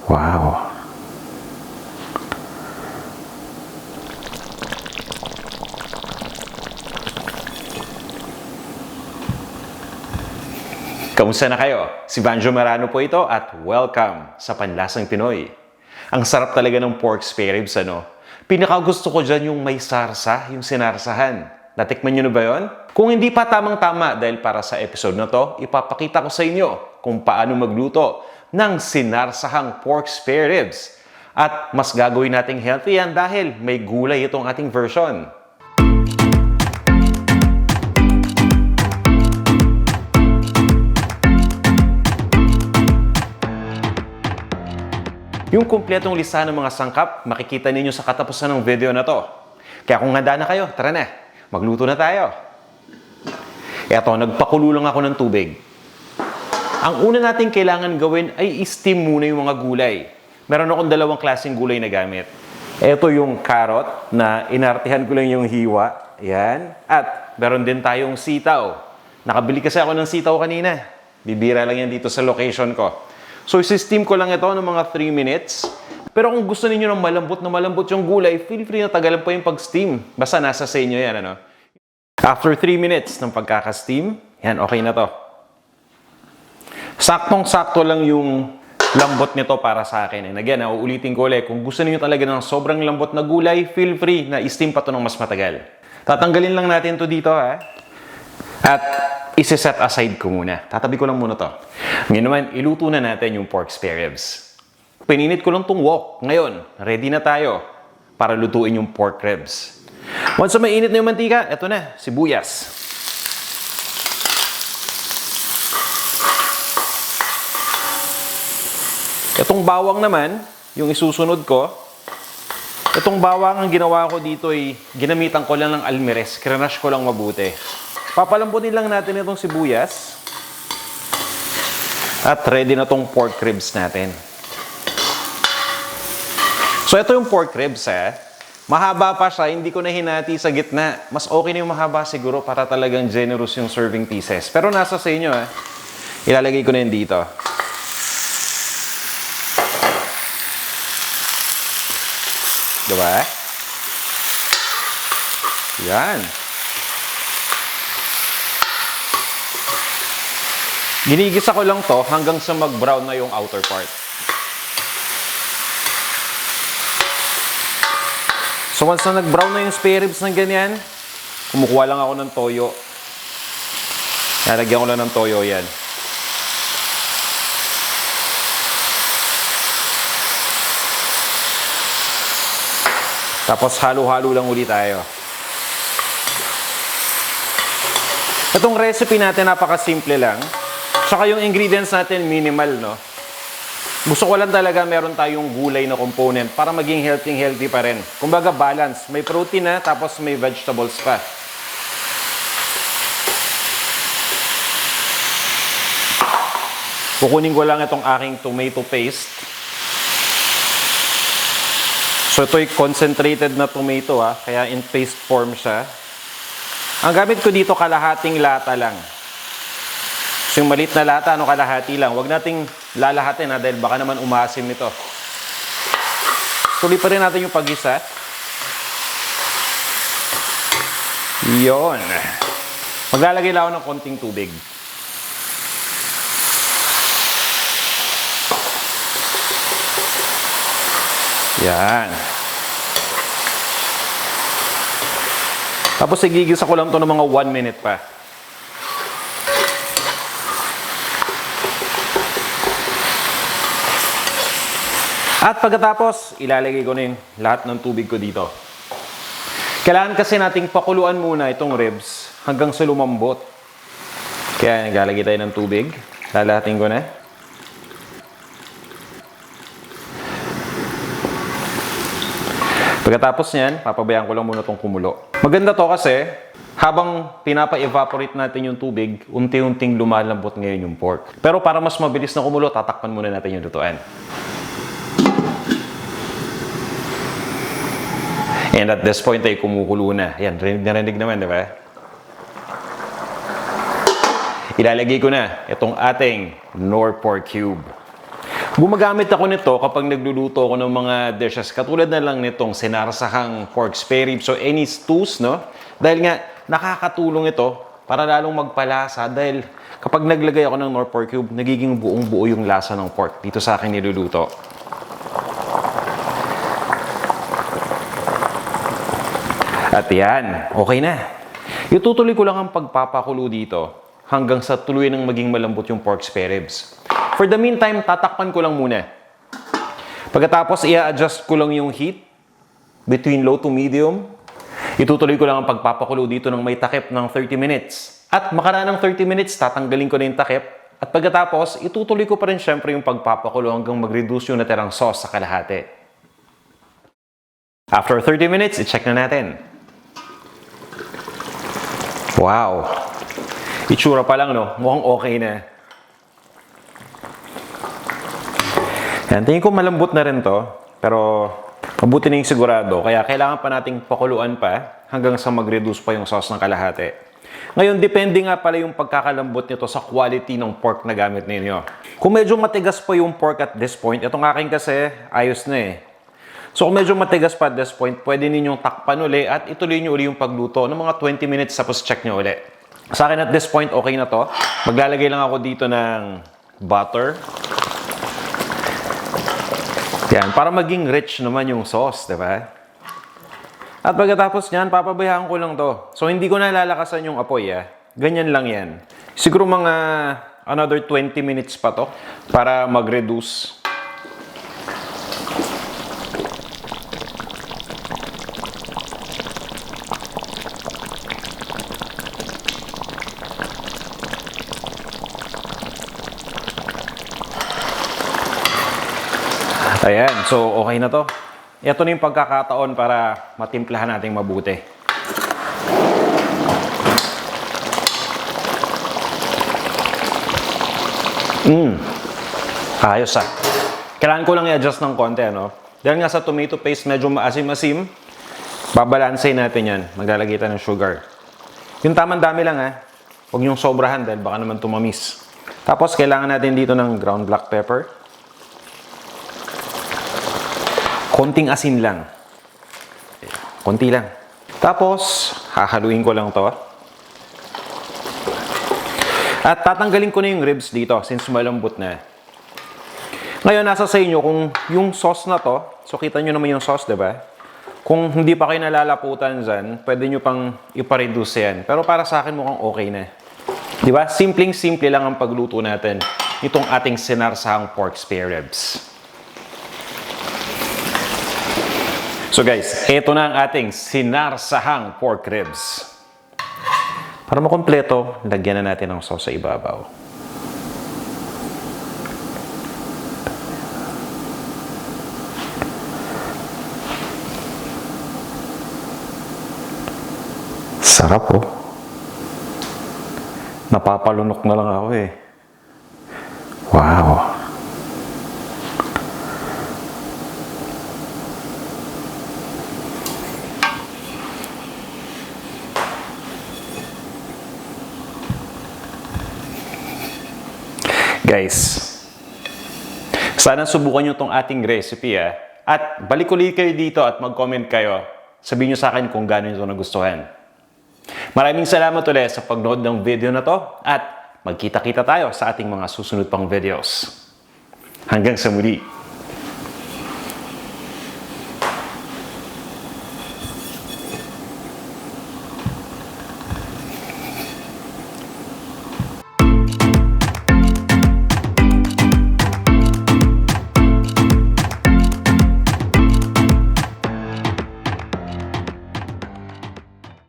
Wow. Kamusta na kayo? Si Banjo Marano po ito at welcome sa Panlasang Pinoy. Ang sarap talaga ng pork spare ribs, ano? Pinakagusto ko dyan yung may sarsa, yung sinarsahan. Natikman nyo na ba yun? Kung hindi pa tamang-tama dahil para sa episode na to, ipapakita ko sa inyo kung paano magluto ng sinarsahang pork spare ribs. At mas gagawin nating healthy yan dahil may gulay itong ating version. Yung kumpletong listahan ng mga sangkap, makikita ninyo sa katapusan ng video na to. Kaya kung handa na kayo, tara na, magluto na tayo. Eto, nagpakulo lang ako ng tubig. Ang una natin kailangan gawin ay i-steam muna yung mga gulay. Meron akong dalawang klaseng gulay na gamit. Ito yung carrot na inartihan ko lang yung hiwa. Yan. At meron din tayong sitaw. Nakabili kasi ako ng sitaw kanina. Bibira lang yan dito sa location ko. So, isi-steam ko lang ito ng mga 3 minutes. Pero kung gusto niyo ng malambot na malambot yung gulay, feel free na tagalan pa yung pag-steam. Basta nasa sa inyo yan, ano? After 3 minutes ng pagkaka-steam, yan, okay na to. Saktong-sakto lang yung lambot nito para sa akin. And again, uulitin ko ulit, kung gusto niyo talaga ng sobrang lambot na gulay, feel free na i-steam pa to ng mas matagal. Tatanggalin lang natin to dito, ha? At isi-set aside ko muna. Tatabi ko lang muna to. Ngayon naman, iluto na natin yung pork spare ribs. Pininit ko lang tong wok. Ngayon, ready na tayo para lutuin yung pork ribs. Once na mainit na yung mantika, eto na, sibuyas. Itong bawang naman, yung isusunod ko, itong bawang ang ginawa ko dito ay ginamitan ko lang ng almeres. Kranash ko lang mabuti. Papalambutin lang natin itong sibuyas. At ready na itong pork ribs natin. So, ito yung pork ribs, ha. Mahaba pa siya, hindi ko na hinati sa gitna. Mas okay na yung mahaba siguro para talagang generous yung serving pieces. Pero nasa sa inyo, ha. Ilalagay ko na yun dito. Diba? Yan. Ginigisa ko lang to hanggang sa mag-brown na yung outer part. So once na nag-brown na yung spare ribs ng ganyan, kumukuha lang ako ng toyo. Lalagyan ko lang ng toyo yan. Tapos halo-halo lang ulit tayo. Itong recipe natin napaka-simple lang. Tsaka yung ingredients natin minimal, no? Gusto ko lang talaga meron tayong gulay na component para maging healthy pa rin. Kumbaga balance. May protein na, tapos may vegetables pa. Kukunin ko lang itong aking tomato paste. So ito'y concentrated na tomato, ha? Kaya in paste form siya. Ang gamit ko dito kalahating lata lang. So yung maliit na lata, kalahati lang. Huwag nating lalahatin, ha, dahil baka naman umasim ito. Tuloy pa rin natin yung pag-isa. Yun. Maglalagay lang ako ng konting tubig. Yan. Tapos igigisa ko lang ito ng mga 1 minute pa. At pagkatapos, ilalagay ko na yung lahat ng tubig ko dito. Kailangan kasi nating pakuluan muna itong ribs hanggang sa lumambot. Kaya naglalagay tayo ng tubig. Lalahatin ko na. Pagkatapos niyan, papabayaan ko lang muna itong kumulo. Maganda to kasi, habang pinapa-evaporate natin yung tubig, unti-unting lumalambot ngayon yung pork. Pero para mas mabilis na kumulo, tatakpan muna natin yung lutuan. And at this point ay kumukulo na. Yan, rinig naman, di ba? Ilalagay ko na itong ating Knorr pork cube. Gumagamit ako nito kapag nagluluto ako ng mga dishes. Katulad na lang nitong sinarsahang pork spare ribs. So any stews, no? Dahil nga, nakakatulong ito para lalong magpalasa. Dahil kapag naglagay ako ng Knorr pork cube, nagiging buong-buo yung lasa ng pork dito sa akin niluluto. At yan, okay na. Itutuloy ko lang ang pagpapakulo dito hanggang sa tuluyan ng maging malambot yung pork spare ribs. For the meantime, tatakpan ko lang muna. Pagkatapos, i-adjust ko lang yung heat between low to medium. Itutuloy ko lang ang pagpapakulo dito ng may takip ng 30 minutes. At makaraan ng 30 minutes, tatanggalin ko na yung takip. At pagkatapos, itutuloy ko pa rin syempre yung pagpapakulo hanggang mag-reduce yung natirang sauce sa kalahati. After 30 minutes, i-check na natin. Wow! Itsura pa lang, no? Mukhang okay na. Yan, tingin ko malambot na rin to. Pero, mabuti na yung sigurado. Kaya kailangan pa nating pakuluan pa hanggang sa mag-reduce pa yung sauce ng kalahati. Ngayon, depende nga pala yung pagkakalambot nito sa quality ng pork na gamit ninyo. Kung medyo matigas pa yung pork at this point, itong aking kasi, ayos na eh. So kung medyo matigas pa at this point, pwede ninyong takpan uli at ituloy nyo uli yung pagluto ng mga 20 minutes tapos check nyo uli. Sa akin at this point, okay na to. Maglalagay lang ako dito ng butter. Yan, para maging rich naman yung sauce, di ba? At pagkatapos nyan, papabayaan ko lang to. So hindi ko na lalakasan yung apoy, Ganyan lang yan. Siguro mga another 20 minutes pa to para mag-reduce. Ayan, so okay na to. Ito na yung pagkakataon para matimplahan natin mabuti. Ayos Kailangan ko lang i-adjust ng konti, no? Dahil nga sa tomato paste medyo maasim-asim, babalansay natin yan. Maglalagay tayo ng sugar. Yung tamang dami lang, Huwag niyong sobrahan dahil baka naman tumamis. Tapos kailangan natin dito ng ground black pepper. Konting asin lang. Konti lang. Tapos, hahaluin ko lang to. At tatanggalin ko na yung ribs dito since malambot na. Ngayon, nasa sa inyo kung yung sauce na to, so kita nyo naman yung sauce, diba? Kung hindi pa kayo nalalaputan dyan, pwede nyo pang ipareduce yan. Pero para sa akin mukhang okay na. Diba? Simpleng-simple lang ang pagluto natin. Itong ating sinarsahang pork spare ribs. So guys, ito na ang ating sinarsahang pork ribs. Para makompleto, lagyan na natin ng sauce sa ibabaw. Sarap Napapalunok na lang ako Wow! Guys, sana subukan nyo tong ating recipe at balik ulit kayo dito at mag-comment kayo. Sabihin nyo sa akin kung gaano nyo ito nagustuhan. Maraming salamat ulit sa pagnood ng video na to at magkita-kita tayo sa ating mga susunod pang videos. Hanggang sa muli!